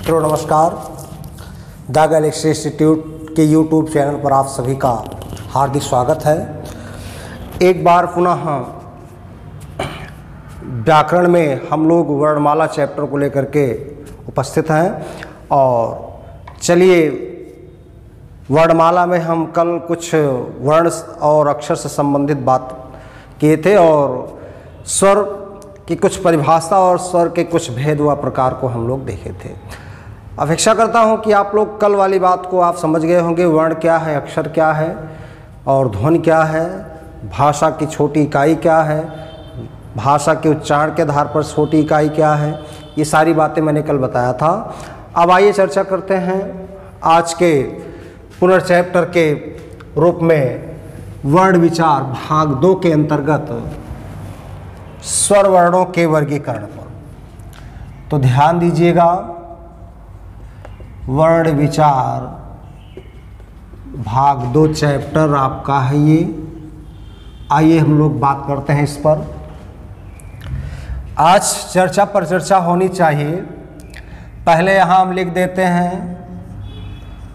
मित्रों नमस्कार। The Galaxy institute के यूट्यूब चैनल पर आप सभी का हार्दिक स्वागत है। एक बार पुनः व्याकरण में हम लोग वर्णमाला चैप्टर को लेकर के उपस्थित हैं और चलिए वर्णमाला में हम कल कुछ वर्ण और अक्षर से संबंधित बात किए थे और स्वर की कुछ परिभाषा और स्वर के कुछ भेद व प्रकार को हम लोग देखे थे। अपेक्षा करता हूं कि आप लोग कल वाली बात को आप समझ गए होंगे। वर्ण क्या है, अक्षर क्या है और ध्वनि क्या है, भाषा की छोटी इकाई क्या है, भाषा के उच्चारण के आधार पर छोटी इकाई क्या है, ये सारी बातें मैंने कल बताया था। अब आइए चर्चा करते हैं आज के पुनर्चैप्टर के रूप में वर्ण विचार भाग 2 के अंतर्गत स्वर वर्णों के वर्गीकरण पर। तो ध्यान दीजिएगा, वर्ण विचार भाग 2 चैप्टर आपका है ये। आइए हम लोग बात करते हैं इस पर। आज चर्चा पर चर्चा होनी चाहिए। पहले यहाँ हम लिख देते हैं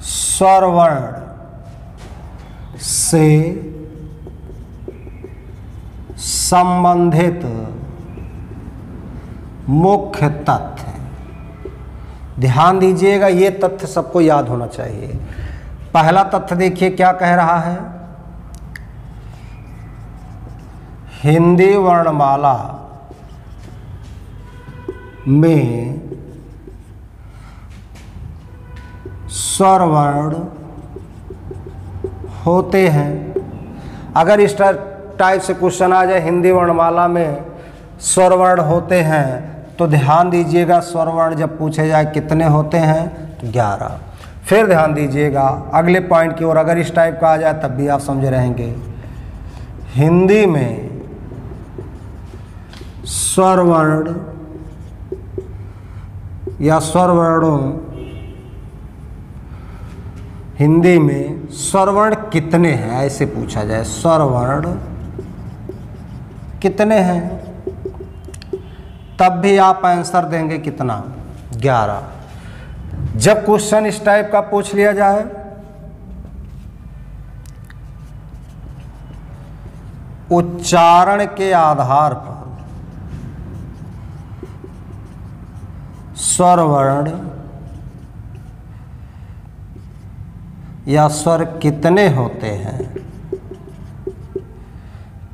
स्वर वर्ण से संबंधित मुख्य तथ्य। ध्यान दीजिएगा, ये तथ्य सबको याद होना चाहिए। पहला तथ्य देखिए क्या कह रहा है। हिंदी वर्णमाला में स्वर वर्ण होते हैं। अगर इस टाइप से क्वेश्चन आ जाए हिंदी वर्णमाला में स्वर वर्ण होते हैं तो ध्यान दीजिएगा, स्वर वर्ण जब पूछे जाए कितने होते हैं तो 11। फिर ध्यान दीजिएगा अगले पॉइंट की ओर, अगर इस टाइप का आ जाए तब भी आप समझे रहेंगे। हिंदी में स्वर वर्ण या स्वर वर्णों, हिंदी में स्वर वर्ण कितने हैं ऐसे पूछा जाए, स्वर वर्ण कितने हैं, तब भी आप आंसर देंगे कितना, 11। जब क्वेश्चन इस टाइप का पूछ लिया जाए उच्चारण के आधार पर स्वर वर्ण या स्वर कितने होते हैं,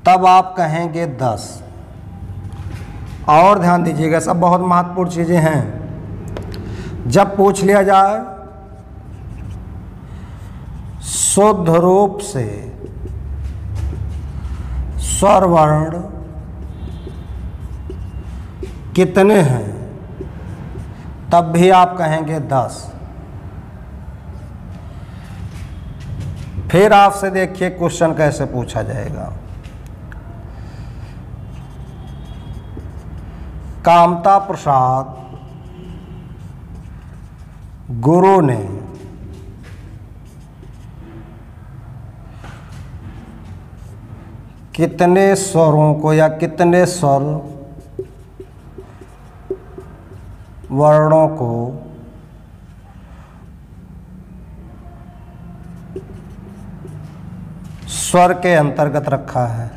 तब आप कहेंगे 10। और ध्यान दीजिएगा, सब बहुत महत्वपूर्ण चीज़ें हैं। जब पूछ लिया जाए शुद्ध रूप से स्वर वर्ण कितने हैं, तब भी आप कहेंगे 10। फिर आपसे देखिए क्वेश्चन कैसे पूछा जाएगा। कामता प्रसाद गुरु ने कितने स्वरों को या कितने स्वर वर्णों को स्वर के अंतर्गत रखा है।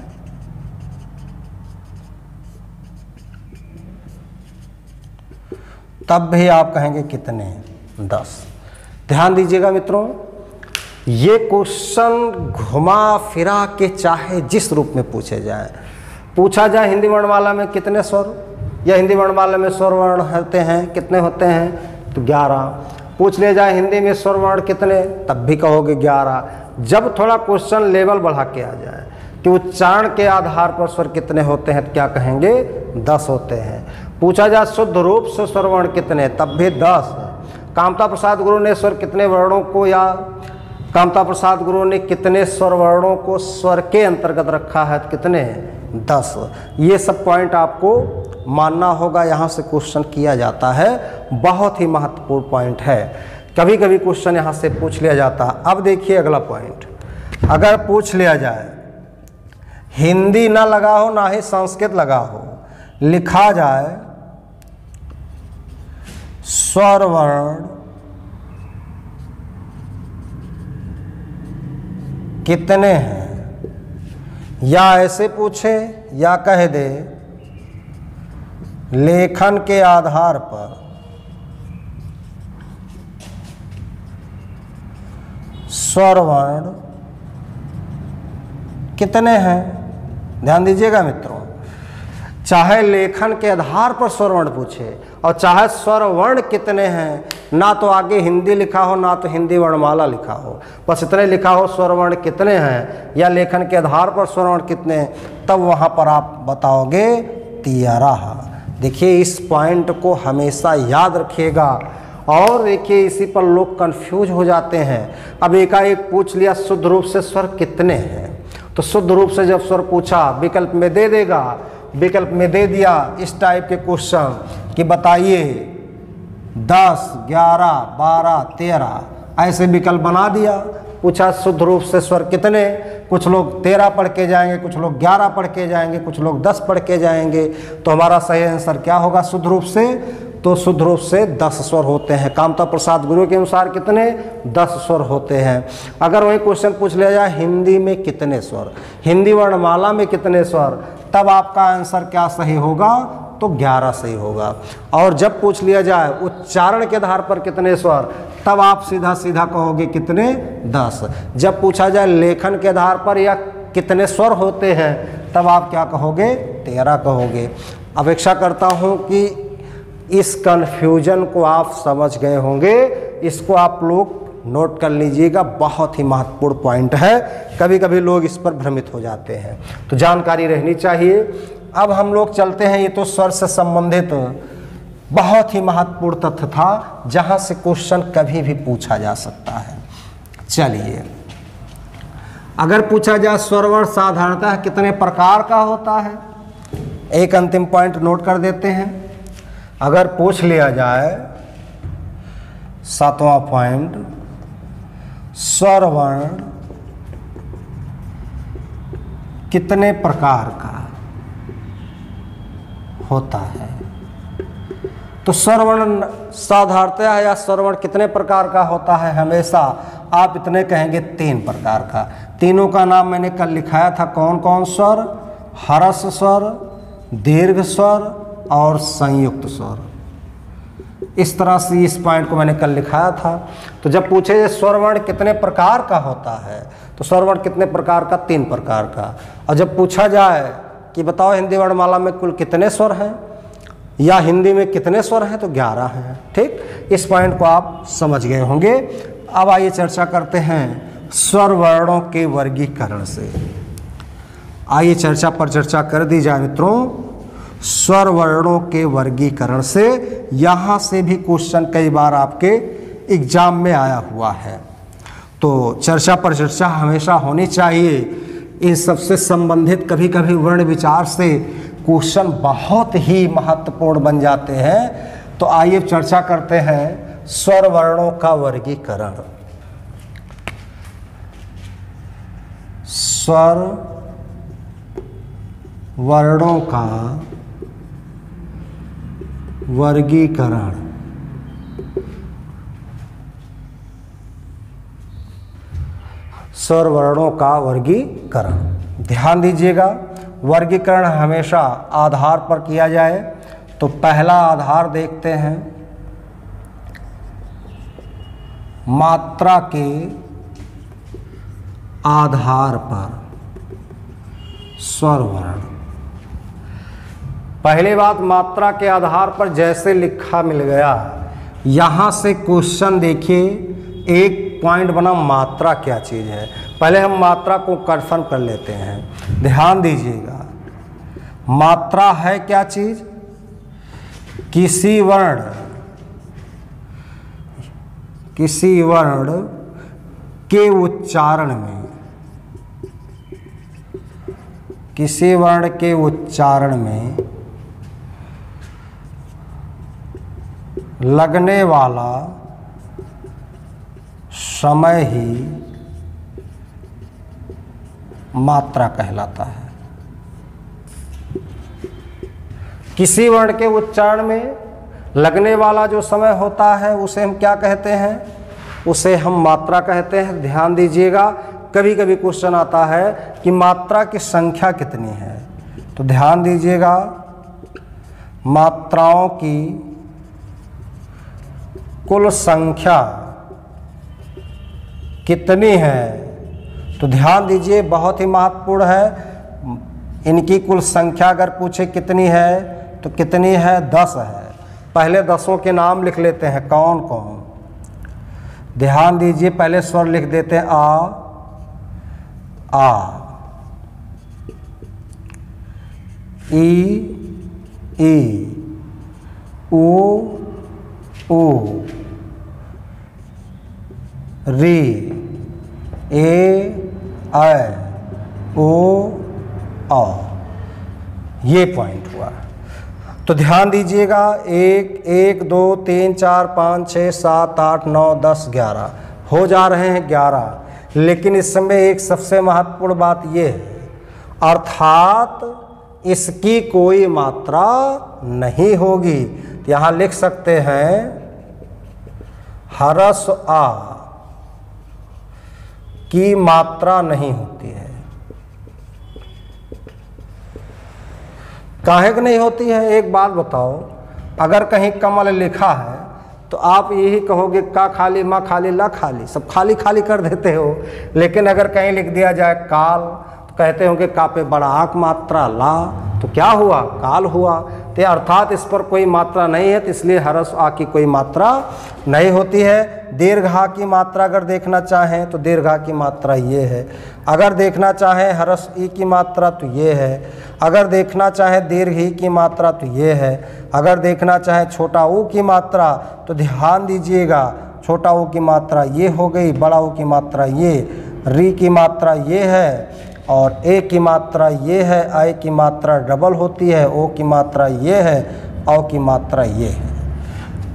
तब भी आप कहेंगे कितने, 10। ध्यान दीजिएगा मित्रों, ये क्वेश्चन घुमा फिरा के चाहे जिस रूप में पूछे जाए, पूछा जाए हिंदी वर्णमाला में कितने स्वर या हिंदी वर्णमाला में स्वर वर्ण होते हैं, कितने होते हैं तो 11। पूछ लिया जाए हिंदी में स्वर वर्ण कितने, तब भी कहोगे 11। जब थोड़ा क्वेश्चन लेवल बढ़ा के आ जाए कि उच्चारण के आधार पर स्वर कितने होते हैं तो क्या कहेंगे, 10 होते हैं। पूछा जाए शुद्ध रूप से स्वर वर्ण कितने, तब भी 10। कामता प्रसाद गुरु ने स्वर कितने वर्णों को या कामता प्रसाद गुरु ने कितने स्वर वर्णों को स्वर के अंतर्गत रखा है, कितने, 10। ये सब पॉइंट आपको मानना होगा। यहाँ से क्वेश्चन किया जाता है, बहुत ही महत्वपूर्ण पॉइंट है। कभी कभी क्वेश्चन यहाँ से पूछ लिया जाता है। अब देखिए अगला पॉइंट, अगर पूछ लिया जाए हिंदी ना लगा हो ना ही संस्कृत लगा हो, लिखा जाए स्वर वर्ण कितने हैं, या ऐसे पूछे या कह दे लेखन के आधार पर स्वर वर्ण कितने हैं। ध्यान दीजिएगा मित्रों, चाहे लेखन के आधार पर स्वर वर्ण पूछे और चाहे स्वर वर्ण कितने हैं, ना तो आगे हिंदी लिखा हो ना तो हिंदी वर्णमाला लिखा हो, बस इतने लिखा हो स्वर वर्ण कितने हैं या लेखन के आधार पर स्वर वर्ण कितने हैं, तब वहाँ पर आप बताओगे 13। देखिए इस पॉइंट को हमेशा याद रखिएगा। और देखिए इसी पर लोग कंफ्यूज हो जाते हैं। अब एकाएक पूछ लिया शुद्ध रूप से स्वर कितने हैं, तो शुद्ध रूप से जब स्वर पूछा विकल्प में दे देगा, विकल्प में दे दिया इस टाइप के क्वेश्चन कि बताइए 10, 11, 12, 13 ऐसे विकल्प बना दिया। पूछा शुद्ध रूप से स्वर कितने, कुछ लोग 13 पढ़ के जाएंगे, कुछ लोग 11 पढ़ के जाएंगे, कुछ लोग 10 पढ़ के जाएंगे। तो हमारा सही आंसर क्या होगा शुद्ध रूप से, तो शुद्ध रूप से 10 स्वर होते हैं। कामता प्रसाद गुरु के अनुसार कितने, 10 स्वर होते हैं। अगर वही क्वेश्चन पूछ लिया जाए हिंदी में कितने स्वर, हिंदी वर्णमाला में कितने स्वर, तब आपका आंसर क्या सही होगा, तो 11 सही होगा। और जब पूछ लिया जाए उच्चारण के आधार पर कितने स्वर, तब आप सीधा सीधा कहोगे कितने, 10। जब पूछा जाए लेखन के आधार पर या कितने स्वर होते हैं, तब आप क्या कहोगे, 13 कहोगे। अपेक्षा करता हूँ कि इस कन्फ्यूजन को आप समझ गए होंगे। इसको आप लोग नोट कर लीजिएगा, बहुत ही महत्वपूर्ण पॉइंट है। कभी कभी लोग इस पर भ्रमित हो जाते हैं, तो जानकारी रहनी चाहिए। अब हम लोग चलते हैं, ये तो स्वर से संबंधित बहुत ही महत्वपूर्ण तथ्य था जहां से क्वेश्चन कभी भी पूछा जा सकता है। चलिए, अगर पूछा जाए स्वर वर्ण साधारणतः कितने प्रकार का होता है, एक अंतिम पॉइंट नोट कर देते हैं। अगर पूछ लिया जाए 7वां पॉइंट, स्वर वर्ण कितने प्रकार का होता है, तो स्वर वर्ण साधारणतः या स्वर वर्ण कितने प्रकार का होता है, हमेशा आप इतने कहेंगे 3 प्रकार का। तीनों का नाम मैंने कल लिखाया था, कौन कौन स्वर, ह्रस्व स्वर, दीर्घ स्वर और संयुक्त स्वर। इस तरह से इस पॉइंट को मैंने कल लिखाया था। तो जब पूछे स्वर वर्ण कितने प्रकार का होता है, तो स्वर वर्ण कितने प्रकार का, 3 प्रकार का। और जब पूछा जाए कि बताओ हिंदी वर्णमाला में कुल कितने स्वर हैं या हिंदी में कितने स्वर हैं, तो 11 हैं। ठीक, इस पॉइंट को आप समझ गए होंगे। अब आइए चर्चा करते हैं स्वर वर्णों के वर्गीकरण से। आइए चर्चा पर चर्चा कर दी जाए मित्रों, स्वर वर्णों के वर्गीकरण से। यहाँ से भी क्वेश्चन कई बार आपके एग्जाम में आया हुआ है, तो चर्चा पर चर्चा हमेशा होनी चाहिए। इन सबसे संबंधित कभी कभी वर्ण विचार से क्वेश्चन बहुत ही महत्वपूर्ण बन जाते हैं। तो आइए चर्चा करते हैं स्वर वर्णों का वर्गीकरण। स्वर वर्णों का वर्गीकरण। स्वर वर्णों का वर्गीकरण, ध्यान दीजिएगा। वर्गीकरण हमेशा आधार पर किया जाए, तो पहला आधार देखते हैं मात्रा के आधार पर स्वर वर्ण। पहली बात, मात्रा के आधार पर जैसे लिखा मिल गया, यहाँ से क्वेश्चन देखिए, एक पॉइंट बना मात्रा क्या चीज़ है। पहले हम मात्रा को कंफर्म कर लेते हैं। ध्यान दीजिएगा, मात्रा है क्या चीज़, किसी वर्ण के उच्चारण में, किसी वर्ण के उच्चारण में लगने वाला समय ही मात्रा कहलाता है। किसी वर्ण के उच्चारण में लगने वाला जो समय होता है उसे हम क्या कहते हैं? उसे हम मात्रा कहते हैं। ध्यान दीजिएगा, कभी कभी क्वेश्चन आता है कि मात्रा की संख्या कितनी है, तो ध्यान दीजिएगा, मात्राओं की कुल संख्या कितनी है? तो ध्यान दीजिए, बहुत ही महत्वपूर्ण है। इनकी कुल संख्या अगर पूछे कितनी है तो कितनी है? 10 है। पहले 10 के नाम लिख लेते हैं, कौन कौन? ध्यान दीजिए, पहले स्वर लिख देते हैं, आ, ई, ऊ, री, ए, ऐ, ओ, औ। ये पॉइंट हुआ। तो ध्यान दीजिएगा, 1, 2, 3, 4, 5, 6, 7, 8, 9, 10, 11 हो जा रहे हैं 11। लेकिन इस समय एक सबसे महत्वपूर्ण बात ये है, अर्थात इसकी कोई मात्रा नहीं होगी। तो यहाँ लिख सकते हैं हरस आ की मात्रा नहीं होती है। काहे कि नहीं होती है? एक बात बताओ, अगर कहीं कमल लिखा है तो आप यही कहोगे का खाली, माँ खाली, ला खाली, सब खाली खाली कर देते हो। लेकिन अगर कहीं लिख दिया जाए काल, तो कहते होंगे का पे बड़ा आक मात्रा ला, तो क्या हुआ? काल हुआ। तो अर्थात इस पर कोई मात्रा नहीं है, तो इसलिए हरस आ की कोई मात्रा नहीं होती है। दीर्घा की मात्रा अगर देखना चाहें तो दीर्घा की मात्रा ये है। अगर देखना चाहें हरस ई की मात्रा तो ये है। अगर देखना चाहें दीर्घ ई की मात्रा तो ये है। अगर देखना चाहें छोटा ऊ की मात्रा तो ध्यान दीजिएगा, छोटा ऊ की मात्रा ये हो गई, बड़ा ऊ की मात्रा ये, री की मात्रा ये है, और ए की मात्रा ये है, आई की मात्रा डबल होती है, ओ की मात्रा ये है, औ की मात्रा ये है।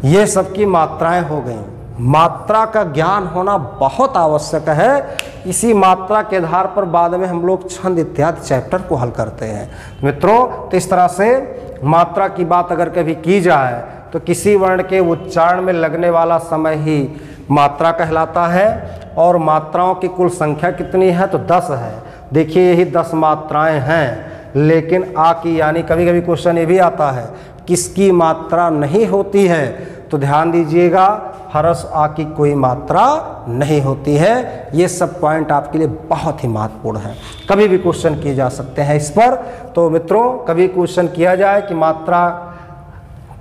ये सबकी मात्राएं हो गई। मात्रा का ज्ञान होना बहुत आवश्यक है। इसी मात्रा के आधार पर बाद में हम लोग छंद इत्यादि चैप्टर को हल करते हैं मित्रों। तो इस तरह से मात्रा की बात अगर कभी की जाए तो किसी वर्ण के उच्चारण में लगने वाला समय ही मात्रा कहलाता है। और मात्राओं की कुल संख्या कितनी है? तो 10 है। देखिए, यही 10 मात्राएं हैं। लेकिन आ की, यानी कभी कभी क्वेश्चन ये भी आता है किसकी मात्रा नहीं होती है? तो ध्यान दीजिएगा, हरस आ की कोई मात्रा नहीं होती है। ये सब पॉइंट आपके लिए बहुत ही महत्वपूर्ण है, कभी भी क्वेश्चन किए जा सकते हैं इस पर। तो मित्रों, कभी क्वेश्चन किया जाए कि मात्रा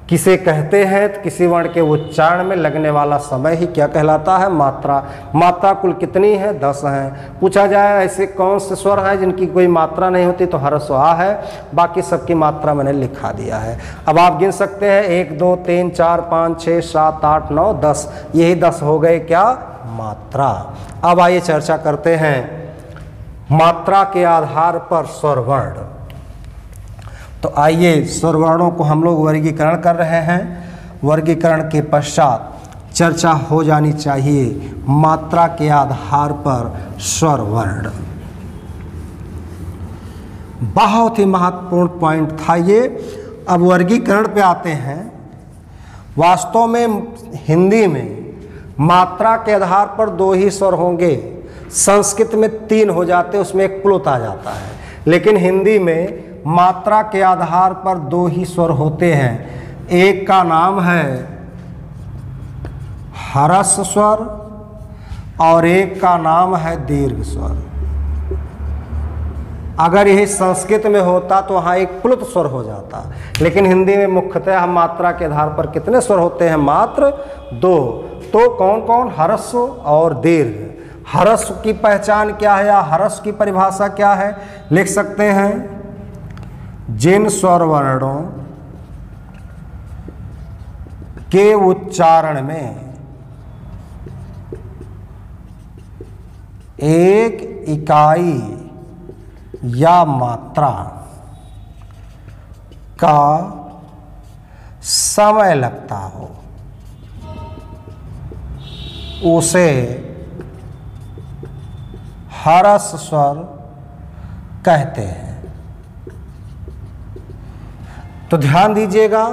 किसे कहते हैं, तो किसी वर्ण के उच्चारण में लगने वाला समय ही क्या कहलाता है? मात्रा। मात्रा कुल कितनी है? 10 हैं। पूछा जाए ऐसे कौन से स्वर हैं जिनकी कोई मात्रा नहीं होती, तो हरस आ है। बाकी सबकी मात्रा मैंने लिखा दिया है। अब आप गिन सकते हैं 1, 2, 3, 4, 5, 6, 7, 8, 9, 10। यही 10 हो गए क्या? मात्रा। अब आइए चर्चा करते हैं मात्रा के आधार पर स्वर वर्ण। तो आइए, स्वर वर्णों को हम लोग वर्गीकरण कर रहे हैं। वर्गीकरण के पश्चात चर्चा हो जानी चाहिए मात्रा के आधार पर स्वर वर्ण। बहुत ही महत्वपूर्ण पॉइंट था ये। अब वर्गीकरण पे आते हैं। वास्तव में हिंदी में मात्रा के आधार पर 2 ही स्वर होंगे। संस्कृत में 3 हो जाते, उसमें एक प्लुत आ जाता है। लेकिन हिंदी में मात्रा के आधार पर 2 ही स्वर होते हैं। एक का नाम है हरस स्वर और एक का नाम है दीर्घ स्वर। अगर यही संस्कृत में होता तो वहाँ एक प्लुत स्वर हो जाता, लेकिन हिंदी में मुख्यतः हम मात्रा के आधार पर कितने स्वर होते हैं? मात्र 2। तो कौन कौन? हरस और दीर्घ। हरस की पहचान क्या है या हरस की परिभाषा क्या है? लिख सकते हैं, जिन स्वर वर्णों के उच्चारण में एक इकाई या मात्रा का समय लगता हो, उसे हरस स्वर कहते हैं। तो ध्यान दीजिएगा,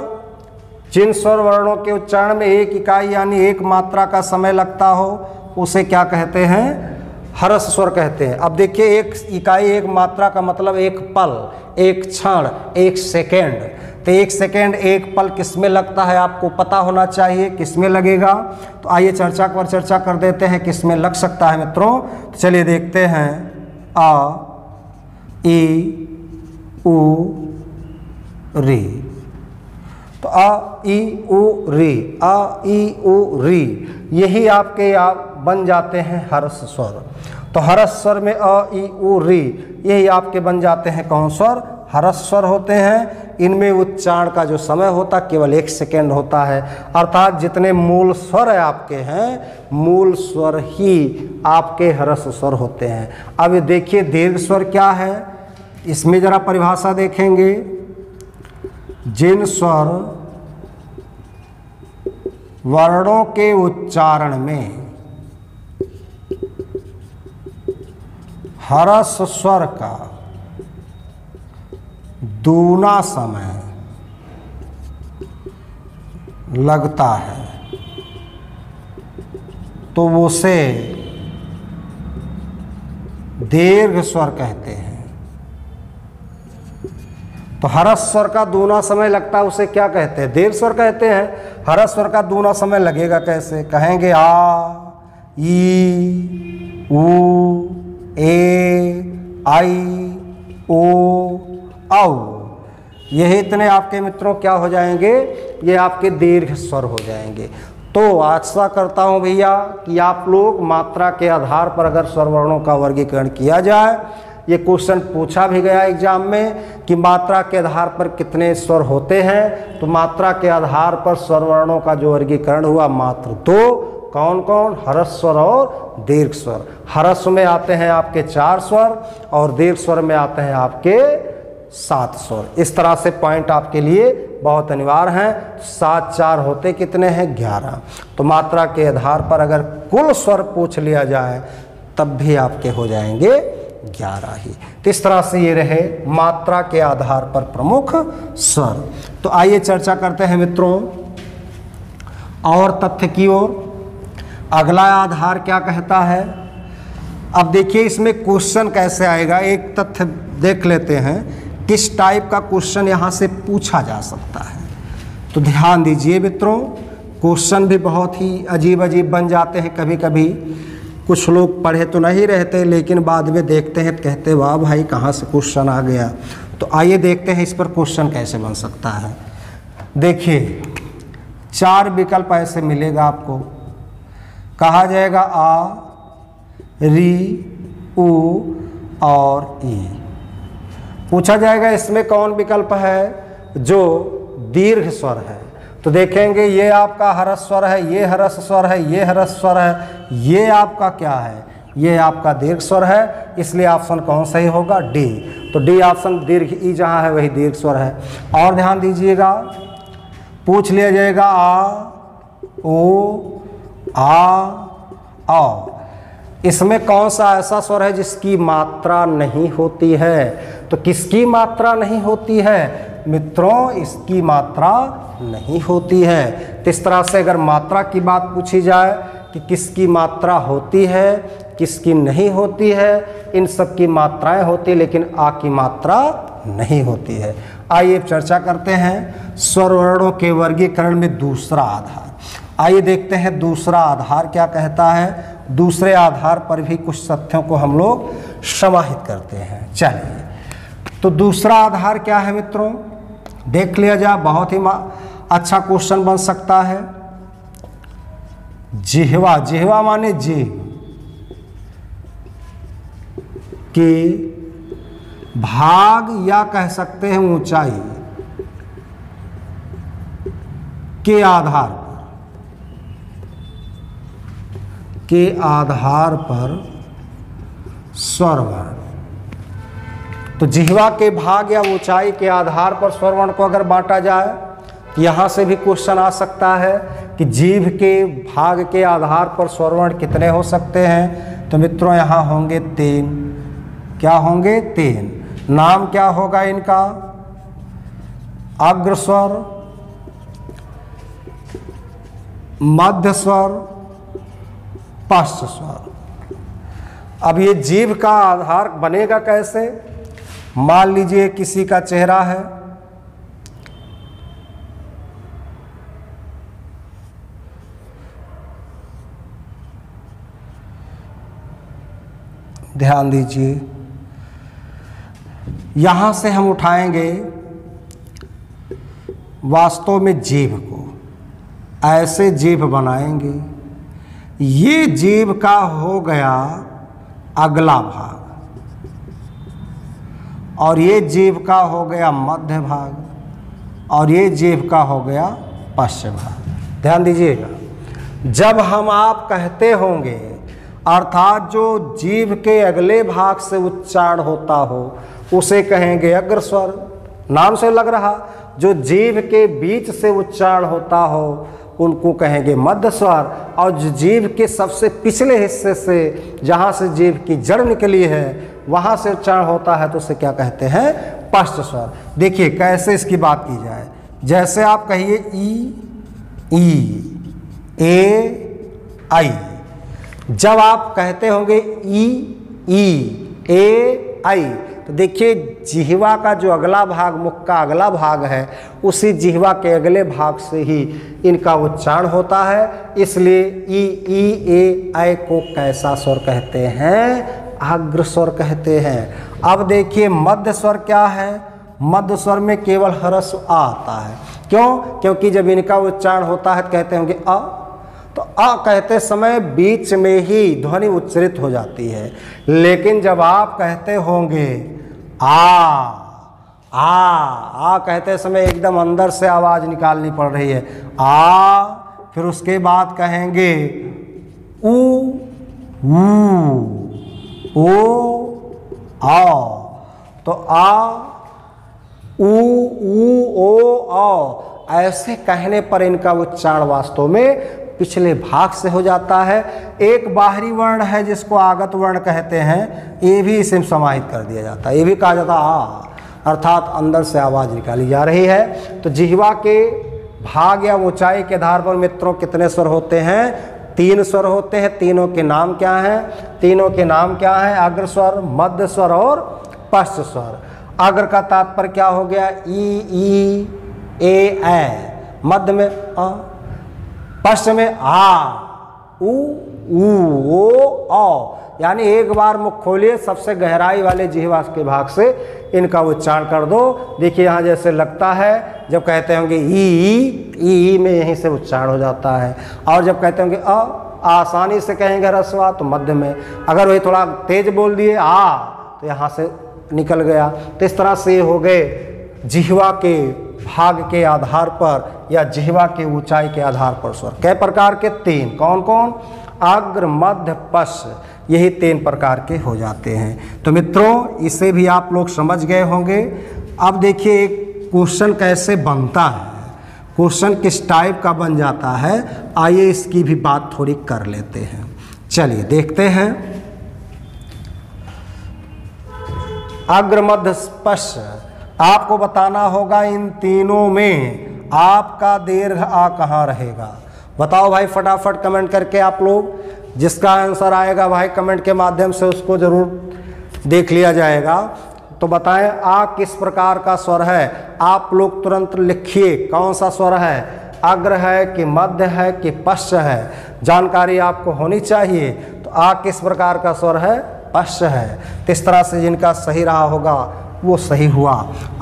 जिन स्वर वर्णों के उच्चारण में एक इकाई यानी एक मात्रा का समय लगता हो उसे क्या कहते हैं? हर्ष स्वर कहते हैं। अब देखिए, एक इकाई एक मात्रा का मतलब एक पल, एक क्षण, एक सेकेंड। तो एक सेकेंड एक पल किस में लगता है आपको पता होना चाहिए, किस में लगेगा। तो आइए चर्चा कर देते हैं किस में लग सकता है मित्रों। तो चलिए देखते हैं। आ, ई, उ, री। तो आ, ई, उ, री, आ, ई, उ, री, यही आपके बन जाते हैं हर्ष स्वर। तो हर्ष स्वर में अ, ई, उ, री, यही आपके बन जाते हैं कौन स्वर? हर्ष स्वर होते हैं। इनमें उच्चारण का जो समय होता केवल 1 सेकेंड होता है। अर्थात जितने मूल स्वर है आपके हैं, मूल स्वर ही आपके हर्ष स्वर होते हैं। अब ये देखिए दीर्घ स्वर क्या है, इसमें जरा परिभाषा देखेंगे। जिन स्वर वर्णों के उच्चारण में हर्ष स्वर का दूना समय लगता है तो उसे दीर्घ स्वर कहते हैं। तो हर्ष स्वर का दूना समय लगता है उसे क्या कहते हैं? दीर्घ स्वर कहते हैं। हर्ष स्वर का दूना समय लगेगा कैसे? कहेंगे आ, ई, उ, ए, आई, ओ, औ। यही इतने आपके मित्रों क्या हो जाएंगे? ये आपके दीर्घ स्वर हो जाएंगे। तो आशा करता हूँ भैया कि आप लोग मात्रा के आधार पर अगर स्वर वर्णों का वर्गीकरण किया जाए, ये क्वेश्चन पूछा भी गया एग्जाम में कि मात्रा के आधार पर कितने स्वर होते हैं, तो मात्रा के आधार पर स्वर वर्णों का जो वर्गीकरण हुआ मात्र 2। कौन कौन? हर्ष स्वर और दीर्घ स्वर। हर्ष में आते हैं आपके 4 स्वर और दीर्घ स्वर में आते हैं आपके 7 स्वर। इस तरह से पॉइंट आपके लिए बहुत अनिवार्य हैं। 7 4 होते कितने हैं? 11। तो मात्रा के आधार पर अगर कुल स्वर पूछ लिया जाए तब भी आपके हो जाएंगे 11 ही। तो इस तरह से ये रहे मात्रा के आधार पर प्रमुख स्वर। तो आइए चर्चा करते हैं मित्रों और तथ्य की ओर। अगला आधार क्या कहता है? अब देखिए इसमें क्वेश्चन कैसे आएगा, एक तथ्य देख लेते हैं किस टाइप का क्वेश्चन यहाँ से पूछा जा सकता है। तो ध्यान दीजिए मित्रों, क्वेश्चन भी बहुत ही अजीब अजीब बन जाते हैं कभी कभी। कुछ लोग पढ़े तो नहीं रहते लेकिन बाद में देखते हैं तो कहते वाह भाई कहाँ से क्वेश्चन आ गया। तो आइए देखते हैं इस पर क्वेश्चन कैसे बन सकता है। देखिए 4 विकल्प ऐसे मिलेगा आपको। कहा जाएगा आ, री, उ और ई। पूछा जाएगा इसमें कौन विकल्प है जो दीर्घ स्वर है। तो देखेंगे ये आपका हर्ष स्वर है, ये हर्ष स्वर है, ये हर्ष स्वर है, ये आपका क्या है? ये आपका दीर्घ स्वर है। इसलिए ऑप्शन कौन सही होगा? डी। तो डी ऑप्शन दीर्घ ई जहाँ है वही दीर्घ स्वर है। और ध्यान दीजिएगा, पूछ लिया जाएगा आ, ओ, आ। इसमें कौन सा ऐसा स्वर है जिसकी मात्रा नहीं होती है? तो किसकी मात्रा नहीं होती है मित्रों? इसकी मात्रा नहीं होती है। तो इस तरह से अगर मात्रा की बात पूछी जाए कि किसकी मात्रा होती है, किसकी नहीं होती है, इन सब की मात्राएं होती है लेकिन आ की मात्रा नहीं होती है। आइए चर्चा करते हैं स्वर वर्णों के वर्गीकरण में दूसरा आधार। आइए देखते हैं दूसरा आधार क्या कहता है। दूसरे आधार पर भी कुछ तथ्यों को हम लोग समाहित करते हैं। चलिए, तो दूसरा आधार क्या है मित्रों? देख लिया जाए, बहुत ही अच्छा क्वेश्चन बन सकता है। जिह्वा, जिह्वा माने जिह्व के भाग या कह सकते हैं ऊंचाई के आधार पर स्वर वर्ण। तो जिह्वा के भाग या ऊंचाई के आधार पर स्वर वर्ण को अगर बांटा जाए तो यहाँ से भी क्वेश्चन आ सकता है कि जीभ के भाग के आधार पर स्वर वर्ण कितने हो सकते हैं। तो मित्रों यहाँ होंगे 3। क्या होंगे? 3। नाम क्या होगा इनका? अग्र स्वर, मध्य स्वर, पश्च स्वर। अब ये जीभ का आधार बनेगा कैसे? मान लीजिए किसी का चेहरा है, ध्यान दीजिए, यहां से हम उठाएंगे वास्तव में जीभ को, ऐसे जीभ बनाएंगे। ये जीभ का हो गया अगला भाग और ये जीभ का हो गया मध्य भाग और ये जीभ का हो गया पश्चिम भाग। ध्यान दीजिएगा, जब हम आप कहते होंगे अर्थात जो जीभ के अगले भाग से उच्चारण होता हो उसे कहेंगे अग्रस्वर। नाम से लग रहा, जो जीभ के बीच से उच्चारण होता हो उनको कहेंगे मध्य स्वर, और जो जीभ के सबसे पिछले हिस्से से, जहाँ से जीभ की जड़ निकली है वहाँ से उच्चारण होता है तो उसे क्या कहते हैं? पश्च स्वर। देखिए कैसे इसकी बात की जाए। जैसे आप कहिए ई, ए, आई। जब आप कहते होंगे ई, ए, आई, तो देखिए जिह्वा का जो अगला भाग, मुख का अगला भाग है, उसी जिह्वा के अगले भाग से ही इनका उच्चारण होता है। इसलिए ई, ए, ऐ को कैसा स्वर कहते हैं? अग्र स्वर कहते हैं। अब देखिए मध्य स्वर क्या है? मध्य स्वर में केवल ह्रस्व आ आता है। क्यों? क्योंकि जब इनका उच्चारण होता है कहते होंगे अ, तो अ कहते समय बीच में ही ध्वनि उच्चरित हो जाती है। लेकिन जब आप कहते होंगे आ कहते समय एकदम अंदर से आवाज निकालनी पड़ रही है आ, फिर उसके बाद कहेंगे ऊ, ओ, आ, तो आ, ऊ, ओ, आ, ऐसे कहने पर इनका उच्चारण वास्तव में पिछले भाग से हो जाता है। एक बाहरी वर्ण है जिसको आगत वर्ण कहते हैं, ये भी इसे समाहित कर दिया जाता है। ये भी कहा जाता है आ, अर्थात अंदर से आवाज निकाली जा रही है। तो जिह्वा के भाग या ऊंचाई के आधार पर मित्रों कितने स्वर होते हैं? 3 स्वर होते हैं। तीनों के नाम क्या हैं? तीनों के नाम क्या हैं? अग्र स्वर, मध्य स्वर और पश्च स्वर। अग्र का तात्पर्य क्या हो गया? ई, ए, ऐ। मध्य में अ, पश्चिम में आ, ऊ, ओ, औ। यानी एक बार मुख खोलिए, सबसे गहराई वाले जिह्वा के भाग से इनका उच्चारण कर दो। देखिए यहाँ जैसे लगता है जब कहते होंगे ई में यहीं से उच्चारण हो जाता है, और जब कहते होंगे अ, आसानी से कहेंगे ह्रस्व तो मध्य में। अगर वही थोड़ा तेज बोल दिए आ, तो यहाँ से निकल गया। तो इस तरह से हो गए जिह्वा के भाग के आधार पर या जिह्वा की ऊंचाई के आधार पर स्वर। कै प्रकार के? 3। कौन कौन? अग्र, मध्य, पश्च, यही 3 प्रकार के हो जाते हैं। तो मित्रों इसे भी आप लोग समझ गए होंगे। अब देखिए एक क्वेश्चन कैसे बनता है, क्वेश्चन किस टाइप का बन जाता है, आइए इसकी भी बात थोड़ी कर लेते हैं। चलिए देखते हैं। अग्र, मध्य, पश्च। आपको बताना होगा इन तीनों में आपका दीर्घ आ कहाँ रहेगा। बताओ भाई फटाफट कमेंट करके आप लोग। जिसका आंसर आएगा भाई कमेंट के माध्यम से उसको जरूर देख लिया जाएगा। तो बताएं आ किस प्रकार का स्वर है। आप लोग तुरंत लिखिए कौन सा स्वर है, अग्र है कि मध्य है कि पश्च है, जानकारी आपको होनी चाहिए। तो आ किस प्रकार का स्वर है? पश्च है। तो इस तरह से जिनका सही रहा होगा वो सही हुआ।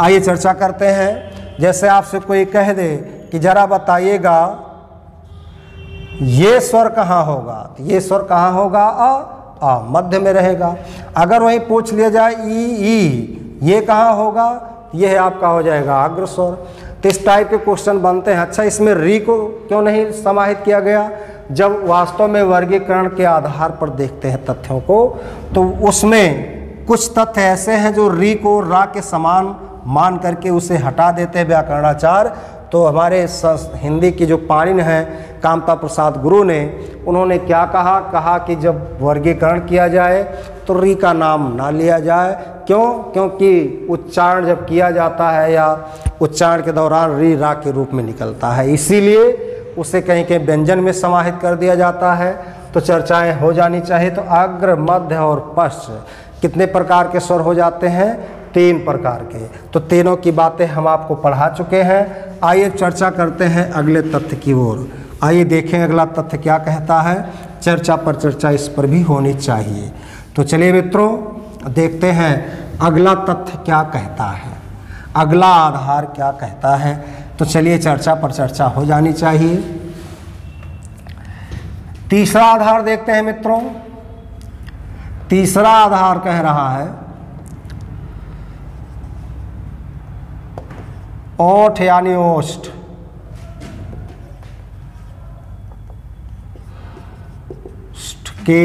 आइए चर्चा करते हैं। जैसे आपसे कोई कह दे कि जरा बताइएगा ये स्वर कहाँ होगा, तो ये स्वर कहाँ होगा? आ, मध्य में रहेगा। अगर वहीं पूछ लिया जाए ई, ये कहाँ होगा, यह आपका हो जाएगा अग्र स्वर। तो इस टाइप के क्वेश्चन बनते हैं। अच्छा इसमें री को क्यों नहीं समाहित किया गया? जब वास्तव में वर्गीकरण के आधार पर देखते हैं तथ्यों को, तो उसमें कुछ तथ्य ऐसे हैं जो री को रा के समान मान करके उसे हटा देते हैं व्याकरणाचार्य। तो हमारे हिंदी की जो पाणिनि हैं कामता प्रसाद गुरु ने, उन्होंने क्या कहा कि जब वर्गीकरण किया जाए तो री का नाम ना लिया जाए। क्यों? क्योंकि उच्चारण जब किया जाता है या उच्चारण के दौरान री रा के रूप में निकलता है, इसीलिए उसे कहीं कहीं व्यंजन में समाहित कर दिया जाता है, तो चर्चाएं हो जानी चाहिए। तो अग्र, मध्य और पश्च कितने प्रकार के स्वर हो जाते हैं? 3 प्रकार के। तो तीनों की बातें हम आपको पढ़ा चुके हैं। आइए चर्चा करते हैं अगले तथ्य की ओर। आइए देखें अगला तथ्य क्या कहता है। चर्चा पर चर्चा इस पर भी होनी चाहिए। तो चलिए मित्रों देखते हैं अगला तथ्य क्या कहता है, अगला आधार क्या कहता है। तो चलिए चर्चा पर चर्चा हो जानी चाहिए। तीसरा आधार देखते हैं मित्रों। तीसरा आधार कह रहा है ओठ यानी ओष्ठ, के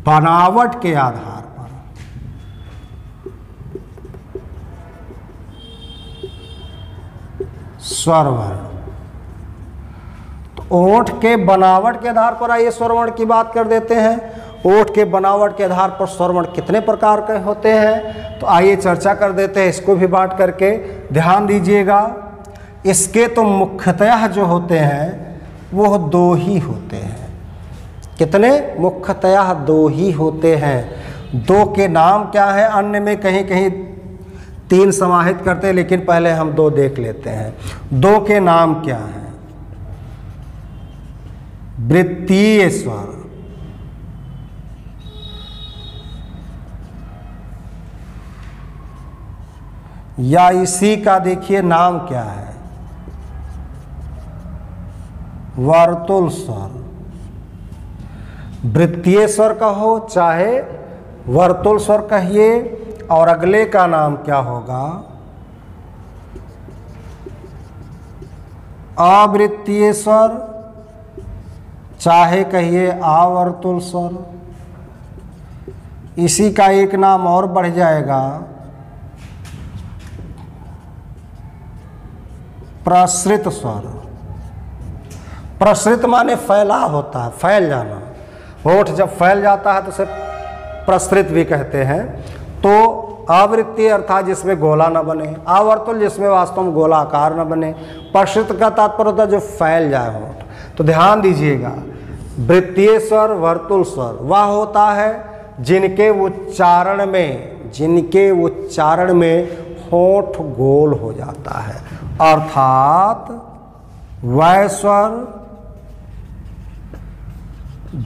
बनावट के आधार पर स्वर वर्ण। तो ओठ के बनावट के आधार पर आइए स्वर वर्ण की बात कर देते हैं। ओठ के बनावट के आधार पर स्वर वर्ण कितने प्रकार के होते हैं? तो आइए चर्चा कर देते हैं, इसको भी बांट करके। ध्यान दीजिएगा, इसके तो मुख्यतः जो होते हैं वो 2 ही होते हैं। कितने? मुख्यतः 2 ही होते हैं। 2 के नाम क्या है? अन्य में कहीं कहीं 3 समाहित करते हैं, लेकिन पहले हम 2 देख लेते हैं। 2 के नाम क्या हैं? वृत्तीय स्वर, या इसी का देखिए नाम क्या है? वर्तुल स्वर। वृत्तीय स्वर कहो चाहे वर्तुल स्वर कहिए, और अगले का नाम क्या होगा? अवृत्तीय स्वर, चाहे कहिए आवर्तुल स्वर। इसी का एक नाम और बढ़ जाएगा, प्रसृत स्वर। प्रसृत माने फैला होता है, फैल जाना। होठ जब फैल जाता है तो उसे प्रसृत भी कहते हैं। तो आवृत्तीय अर्थात जिसमें गोला न बने, आवर्तुल जिसमें वास्तव में गोलाकार न बने। प्रसृत का तात्पर्य होता है जो फैल जाए होठ। तो ध्यान दीजिएगा, वृत्तीय स्वर, वर्तुल स्वर वह होता है जिनके उच्चारण में होठ गोल हो जाता है, अर्थात वह स्वर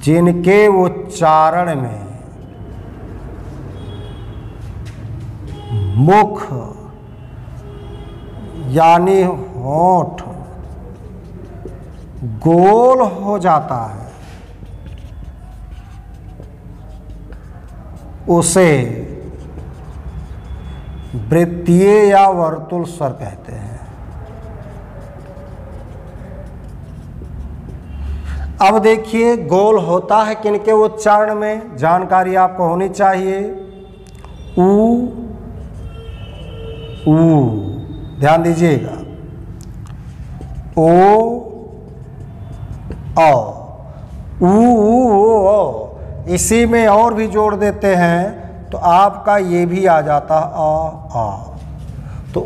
जिनके उच्चारण में मुख यानी होठ गोल हो जाता है, उसे वृत्तीय या वर्तुल स्वर कहते हैं। अब देखिए गोल होता है किनके उच्चारण में, जानकारी आपको होनी चाहिए। ऊ, ध्यान दीजिएगा, ओ, ओ। इसी में और भी जोड़ देते हैं तो आपका ये भी आ जाता आ। तो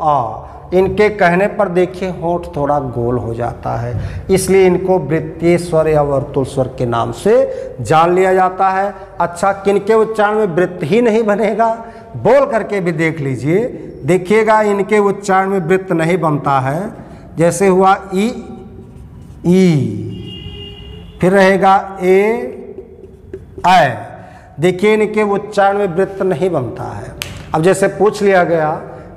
आ। इनके कहने पर देखिए होठ थोड़ा गोल हो जाता है, इसलिए इनको वृत्तीय स्वर या वर्तुल स्वर के नाम से जान लिया जाता है। अच्छा, किनके उच्चारण में वृत्त ही नहीं बनेगा? बोल करके भी देख लीजिए, देखिएगा इनके उच्चारण में वृत्त नहीं बनता है। जैसे हुआ ई, फिर रहेगा ए, देखिए इनके उच्चारण में वृत्त नहीं बनता है। अब जैसे पूछ लिया गया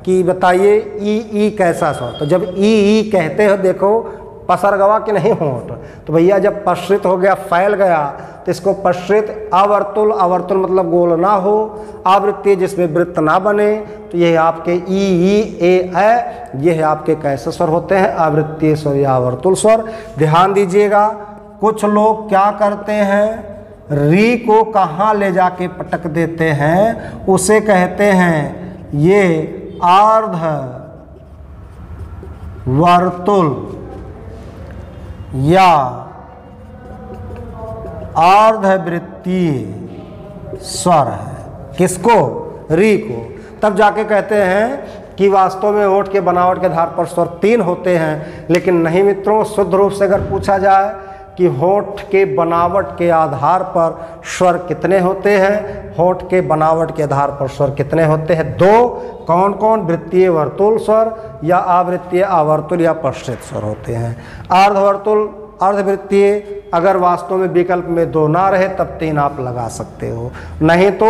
कि बताइए ई कैसा स्वर, तो जब ई कहते हो देखो पसर गवा कि नहीं होठ, तो भैया जब प्रसृत हो गया, फैल गया, तो इसको प्रसृत। अवर्तुल मतलब गोल ना हो, आवृत्ति जिसमें वृत्त ना बने, तो ये आपके ई ए, ये है आपके कैसे स्वर होते हैं? आवृत्तीय स्वर या आवर्तुल स्वर। ध्यान दीजिएगा, कुछ लोग क्या करते हैं, री को कहाँ ले जाके पटक देते हैं, उसे कहते हैं ये अर्ध वर्तुल या अर्धवृत्तीय स्वर है। किसको? री को। तब जाके कहते हैं कि वास्तव में होठ के बनावट के आधार पर स्वर 3 होते हैं, लेकिन नहीं मित्रों। शुद्ध रूप से अगर पूछा जाए कि होठ के बनावट के आधार पर स्वर कितने होते हैं, होठ के बनावट के आधार पर स्वर कितने होते हैं? 2। कौन कौन? वृत्तीय वर्तुल स्वर या आवृत्तीय आवर्तुल या प्रश्रित स्वर होते हैं। अर्धवर्तुल, अर्धवृत्तीय, अगर वास्तव में विकल्प में 2 ना रहे तब 3 आप लगा सकते हो, नहीं तो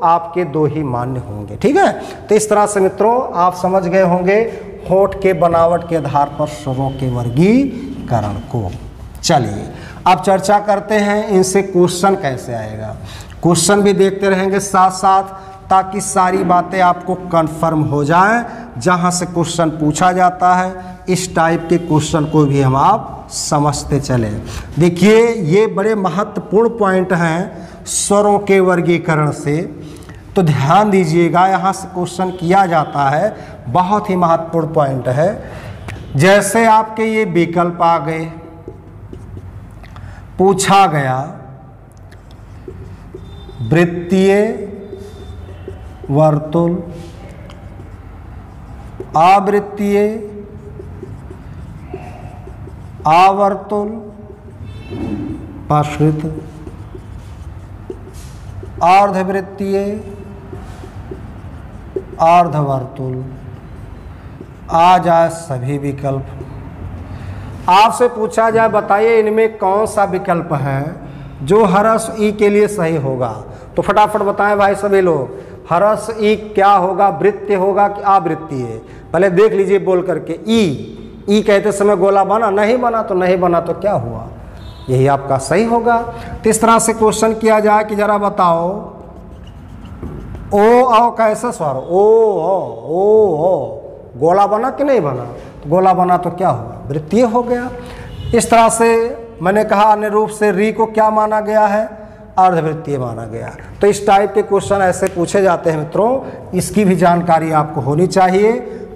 आपके 2 ही मान्य होंगे। ठीक है, तो इस तरह से मित्रों आप समझ गए होंगे होठ के बनावट के आधार पर स्वरों के वर्गीकरण को। चलिए अब चर्चा करते हैं इनसे क्वेश्चन कैसे आएगा। क्वेश्चन भी देखते रहेंगे साथ साथ, ताकि सारी बातें आपको कंफर्म हो जाएं। जहां से क्वेश्चन पूछा जाता है इस टाइप के क्वेश्चन को भी हम आप समझते चले। देखिए ये बड़े महत्वपूर्ण पॉइंट हैं स्वरों के वर्गीकरण से, तो ध्यान दीजिएगा। यहाँ से क्वेश्चन किया जाता है, बहुत ही महत्वपूर्ण पॉइंट है। जैसे आपके ये विकल्प आ गए, पूछा गया वृत्तीय वर्तुल, आवृत्तीय आवर्तुल, प्रश्रित, अर्धवृत्तीय अर्धवर्तुल, आ जाए सभी विकल्प। आपसे पूछा जाए बताइए इनमें कौन सा विकल्प है जो हरस ई के लिए सही होगा, तो फटाफट बताएं भाई सभी लोग। हरस ई क्या होगा? वृत्तीय होगा कि आवृत्तीय? पहले देख लीजिए बोल करके। ई कहते समय गोला बना? नहीं बना, तो नहीं बना तो क्या हुआ? यही आपका सही होगा। तो इस तरह से क्वेश्चन किया जाए कि जरा बताओ ओ कैसे स्वर? ओ गोला बना कि नहीं बना? तो गोला बना तो क्या हुआ? वृत्तीय हो गया। इस तरह से मैंने कहा अन्य रूप से री को क्या माना गया है? अर्धवृत्तीय माना गया। तो इस टाइप के क्वेश्चन ऐसे पूछे जाते हैं मित्रों, इसकी भी जानकारी आपको होनी चाहिए।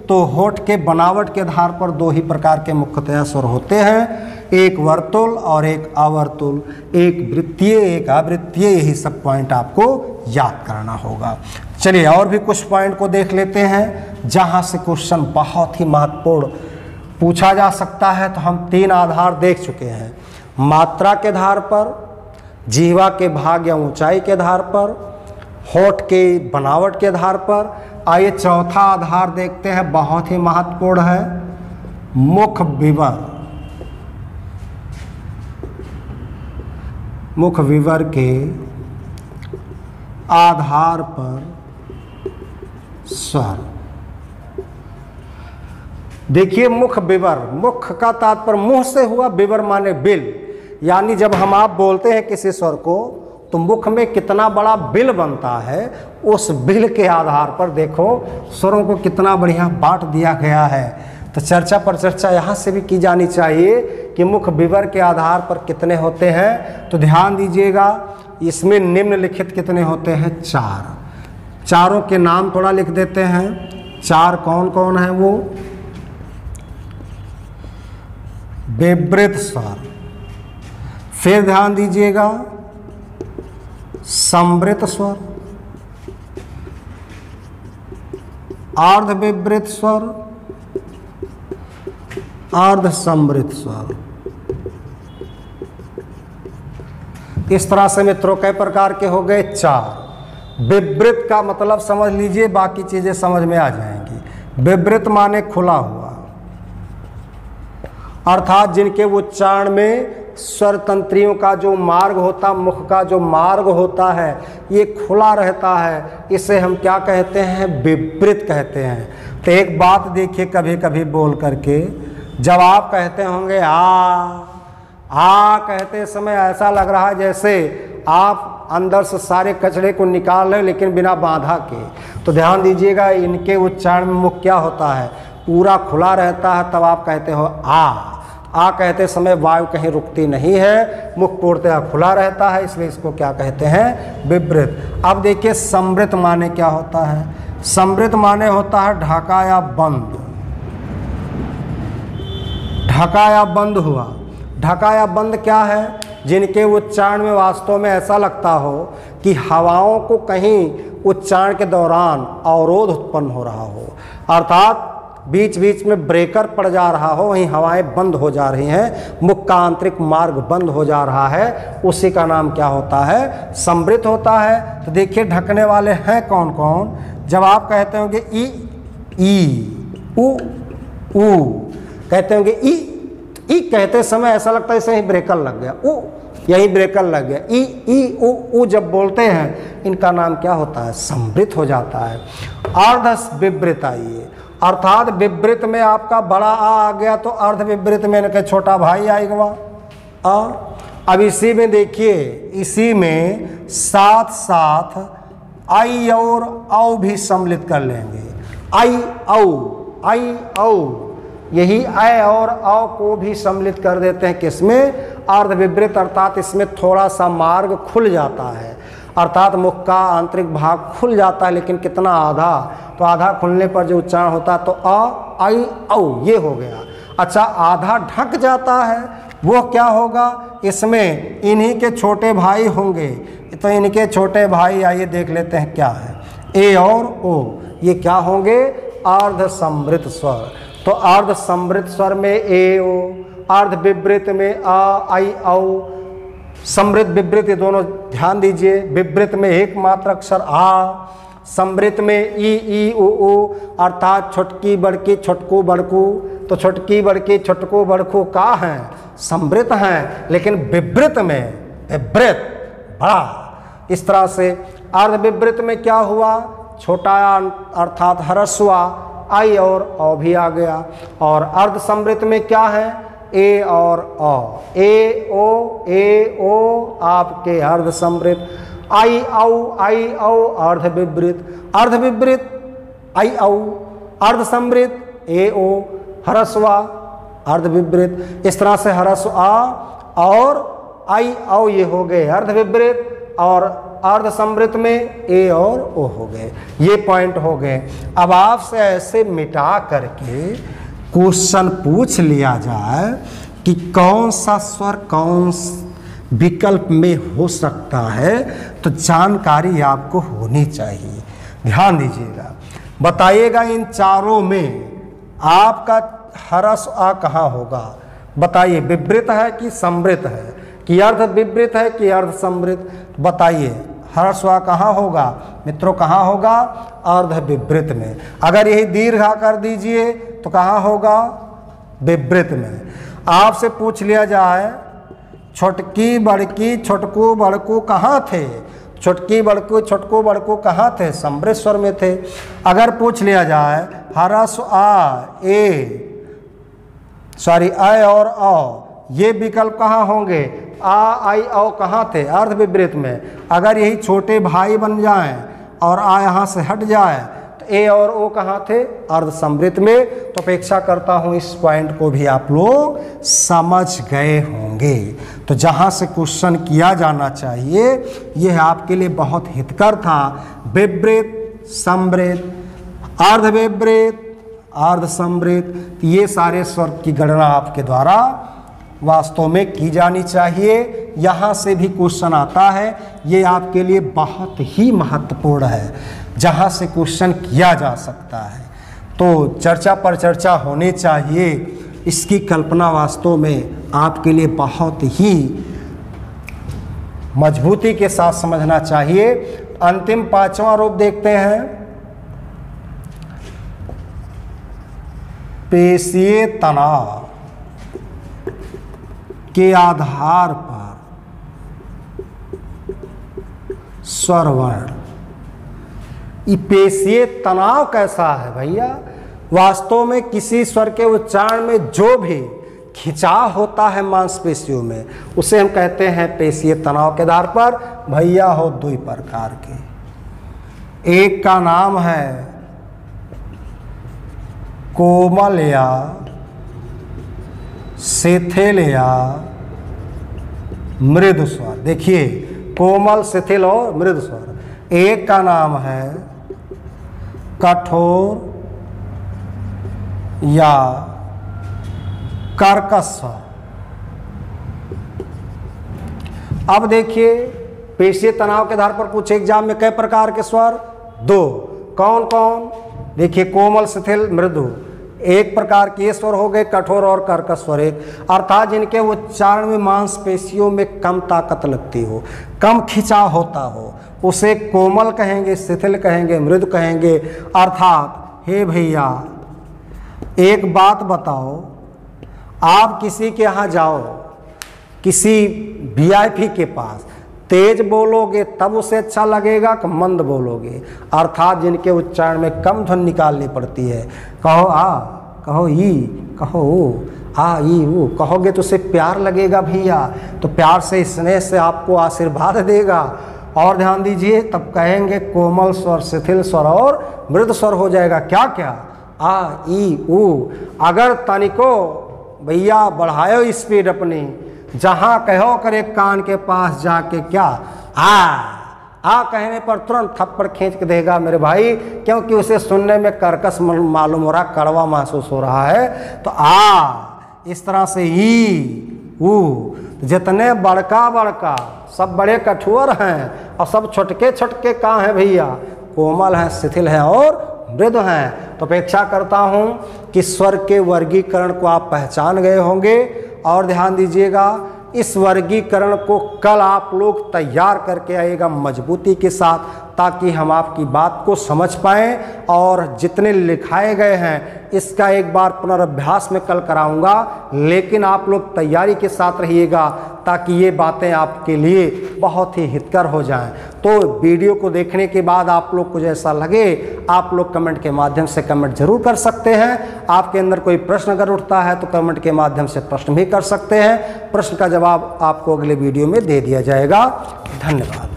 तो होठ के बनावट के आधार पर 2 ही प्रकार के मुख्यतया स्वर होते हैं, एक वर्तुल और एक आवर्तुल, एक वृत्तीय एक आवृत्तीय। यही सब पॉइंट आपको याद करना होगा। चलिए और भी कुछ पॉइंट को देख लेते हैं जहां से क्वेश्चन बहुत ही महत्वपूर्ण पूछा जा सकता है। तो हम 3 आधार देख चुके हैं, मात्रा के आधार पर, जीवा के भाग या ऊंचाई के आधार पर, होठ के बनावट के आधार पर। आइए चौथा आधार देखते हैं, बहुत ही महत्वपूर्ण है, मुख विवर। मुख विवर के आधार पर स्वर। देखिए मुख विवर, मुख का तात्पर्य मुंह से हुआ, विवर माने बिल, यानी जब हम आप बोलते हैं किसी स्वर को तो मुख में कितना बड़ा बिल बनता है, उस बिल के आधार पर देखो स्वरों को कितना बढ़िया बांट दिया गया है। तो चर्चा पर चर्चा यहाँ से भी की जानी चाहिए कि मुख विवर के आधार पर कितने होते हैं। तो ध्यान दीजिएगा, इसमें निम्नलिखित कितने होते हैं? 4। चारों के नाम थोड़ा लिख देते हैं। 4 कौन कौन है वो? विवृत स्वर, फिर ध्यान दीजिएगा संवृत स्वर, अर्धविवृत स्वर, अर्ध संवृत स्वर। इस तरह से मित्रों कई प्रकार के हो गए? 4। विवृत का मतलब समझ लीजिए, बाकी चीजें समझ में आ जाएंगी। विवृत माने खुला हुआ, अर्थात जिनके उच्चारण में स्वर तंत्रियों का जो मार्ग होता, मुख का जो मार्ग होता है ये खुला रहता है, इसे हम क्या कहते हैं? विवृत कहते हैं। तो एक बात देखिए, कभी कभी बोल करके जब आप कहते होंगे आ कहते समय ऐसा लग रहा है जैसे आप अंदर से सारे कचरे को निकाल रहे लेकिन बिना बाधा के। तो ध्यान दीजिएगा, इनके उच्चारण में मुख क्या होता है? पूरा खुला रहता है। तब आप कहते हो आ कहते समय वायु कहीं रुकती नहीं है, मुख पूर्णतः खुला रहता है, इसलिए इसको क्या कहते हैं? विवृत। अब देखिए संवृत माने क्या होता है? संवृत माने होता है ढका या बंद। ढका या बंद हुआ। ढका या बंद क्या है? जिनके उच्चारण में वास्तव में ऐसा लगता हो कि हवाओं को कहीं उच्चारण के दौरान अवरोध उत्पन्न हो रहा हो। अर्थात बीच बीच में ब्रेकर पड़ जा रहा हो, वहीं हवाएं बंद हो जा रही हैं, मुख का आंतरिक मार्ग बंद हो जा रहा है, उसी का नाम क्या होता है? समृत होता है। तो देखिए ढकने वाले हैं कौन कौन। जब आप कहते होंगे ई उ कहते होंगे ई कहते समय ऐसा लगता है जैसे ही ब्रेकर लग गया, उ यही ब्रेकर लग गया। ई उ जब बोलते हैं इनका नाम क्या होता है? समृत हो जाता है। अर्ध विवृत आइए, अर्थात विवृत में आपका बड़ा आ गया तो अर्ध विवृत में इनके छोटा भाई आएगा आ। अब इसी में देखिए, इसी में साथ साथ आई और औ भी सम्मिलित कर लेंगे। आई औ यही ऐ और औ को भी सम्मिलित कर देते हैं किसमें? अर्ध विवृत, अर्थात इसमें थोड़ा सा मार्ग खुल जाता है, अर्थात मुख का आंतरिक भाग खुल जाता है, लेकिन कितना? आधा। तो आधा खुलने पर जो उच्चारण होता है तो अ आई औ ये हो गया। अच्छा, आधा ढक जाता है, वो क्या होगा? इसमें इन्हीं के छोटे भाई होंगे, तो इनके छोटे भाई आइए देख लेते हैं क्या है। ए और ओ ये क्या होंगे? अर्ध समृत स्वर। तो अर्ध समृत स्वर में ए ओ, अर्ध विवृत में आ आई औ, समृत विवृत ये दोनों ध्यान दीजिए। विवृत में एक मात्र अक्षर आ, समृत में ई उ, अर्थात छोटकी बड़की छोटकू बड़कू। तो छोटकी बड़की छोटकू बड़कू का हैं? समृत हैं, लेकिन विवृत में विवृत बड़ा। इस तरह से अर्ध विवृत में क्या हुआ? छोटा अर्थात ह्रस्व आई और औ भी आ गया। और अर्ध समृत में क्या है? ए और ओ, ए ओ आपके अर्ध समृत। आई औ अर्ध विवृत, अर्ध विवृत आई औ, अर्ध समृत ए ओ, ह्रस्व अर्ध विवृत। इस तरह से ह्रस्व आ और आई औ ये हो गए अर्ध विवृत, और अर्ध समृत में ए और ओ हो गए। ये पॉइंट हो गए। अब आपसे ऐसे मिटा करके क्वेश्चन पूछ लिया जाए कि कौन सा स्वर कौन विकल्प में हो सकता है, तो जानकारी आपको होनी चाहिए। ध्यान दीजिएगा, बताइएगा इन चारों में आपका ह्रस्व आ कहाँ होगा? बताइए, विवृत है कि समृत है, कि अर्ध विवृत है कि अर्ध समृत? बताइए, ह्रस्व आ कहाँ होगा मित्रों? कहाँ होगा? अर्ध विवृत में। अगर यही दीर्घ आ कर दीजिए तो कहाँ होगा? विवृत में। आपसे पूछ लिया जाए छोटकी बड़की छोटकू बड़कू कहाँ थे? छोटकी बड़कू छोटकू बड़कू कहाँ थे? समृत स्वर में थे। अगर पूछ लिया जाए ह्रस्व आ ऐ और औ ये विकल्प कहाँ होंगे? आ आई औ कहाँ थे? अर्ध विवृत में। अगर यही छोटे भाई बन जाएं और आ यहाँ से हट जाए तो ए और ओ कहाँ थे? अर्ध समृत में। तो अपेक्षा करता हूँ इस पॉइंट को भी आप लोग समझ गए होंगे। तो जहाँ से क्वेश्चन किया जाना चाहिए यह आपके लिए बहुत हितकर था। विवृत, समृत, अर्ध विवृत, अर्ध समृत, ये सारे स्वर की गणना आपके द्वारा वास्तव में की जानी चाहिए। यहाँ से भी क्वेश्चन आता है, ये आपके लिए बहुत ही महत्वपूर्ण है, जहाँ से क्वेश्चन किया जा सकता है। तो चर्चा पर चर्चा होनी चाहिए, इसकी कल्पना वास्तव में आपके लिए बहुत ही मजबूती के साथ समझना चाहिए। अंतिम पांचवा रूप देखते हैं, पेशीय तनाव के आधार पर स्वर वर्ण। ये पेशीय तनाव कैसा है भैया? वास्तव में किसी स्वर के उच्चारण में जो भी खिंचाव होता है मांसपेशियों में, उसे हम कहते हैं पेशीय तनाव के आधार पर। भैया हो दो प्रकार के, एक का नाम है कोमल या शिथिल या मृदु स्वर। देखिए, कोमल, शिथिल और मृदु स्वर। एक का नाम है कठोर या कर्कश स्वर। अब देखिए, पेशीय तनाव के आधार पर पूछे एग्जाम में कई प्रकार के स्वर? दो। कौन कौन? देखिए कोमल, शिथिल, मृदु, एक प्रकार के स्वर हो गए, कठोर और कर्कश स्वर एक, अर्थात जिनके उच्चारण में मांसपेशियों में कम ताकत लगती हो, कम खिंचाव होता हो, उसे कोमल कहेंगे, शिथिल कहेंगे, मृदु कहेंगे। अर्थात हे भैया एक बात बताओ, आप किसी के यहाँ जाओ, किसी वीआईपी के पास, तेज बोलोगे तब उसे अच्छा लगेगा कि मंद बोलोगे? अर्थात जिनके उच्चारण में कम ध्वनि निकालनी पड़ती है, कहो आ, कहो ई, कहो ओ, आ ई ऊ, कहोगे तो उसे प्यार लगेगा भैया, तो प्यार से, स्नेह से आपको आशीर्वाद देगा। और ध्यान दीजिए, तब कहेंगे कोमल स्वर, शिथिल स्वर और मृदु स्वर हो जाएगा। क्या क्या? आ ई ऊ। अगर तनिको भैया बढ़ायो स्पीड अपनी, जहाँ कहो करे कान के पास जाके क्या आ कहने पर तुरंत थप्पड़ खींच के देगा मेरे भाई, क्योंकि उसे सुनने में कर्कश मालूम हो रहा, कड़वा महसूस हो रहा है। तो इस तरह से ई ऊ, जितने बड़का बड़का सब बड़े कठोर हैं और सब छोटके छोटके कहाँ हैं भैया? कोमल हैं, शिथिल हैं और मृदु हैं। तो अपेक्षा करता हूँ कि स्वर के वर्गीकरण को आप पहचान गए होंगे। और ध्यान दीजिएगा, इस वर्गीकरण को कल आप लोग तैयार करके आइएगा मजबूती के साथ, ताकि हम आपकी बात को समझ पाएँ। और जितने लिखाए गए हैं इसका एक बार पुनर्अभ्यास में कल कराऊंगा, लेकिन आप लोग तैयारी के साथ रहिएगा ताकि ये बातें आपके लिए बहुत ही हितकर हो जाएं। तो वीडियो को देखने के बाद आप लोग को जैसा लगे, आप लोग कमेंट के माध्यम से कमेंट जरूर कर सकते हैं। आपके अंदर कोई प्रश्न अगर उठता है तो कमेंट के माध्यम से प्रश्न भी कर सकते हैं। प्रश्न का जवाब आपको अगले वीडियो में दे दिया जाएगा। धन्यवाद।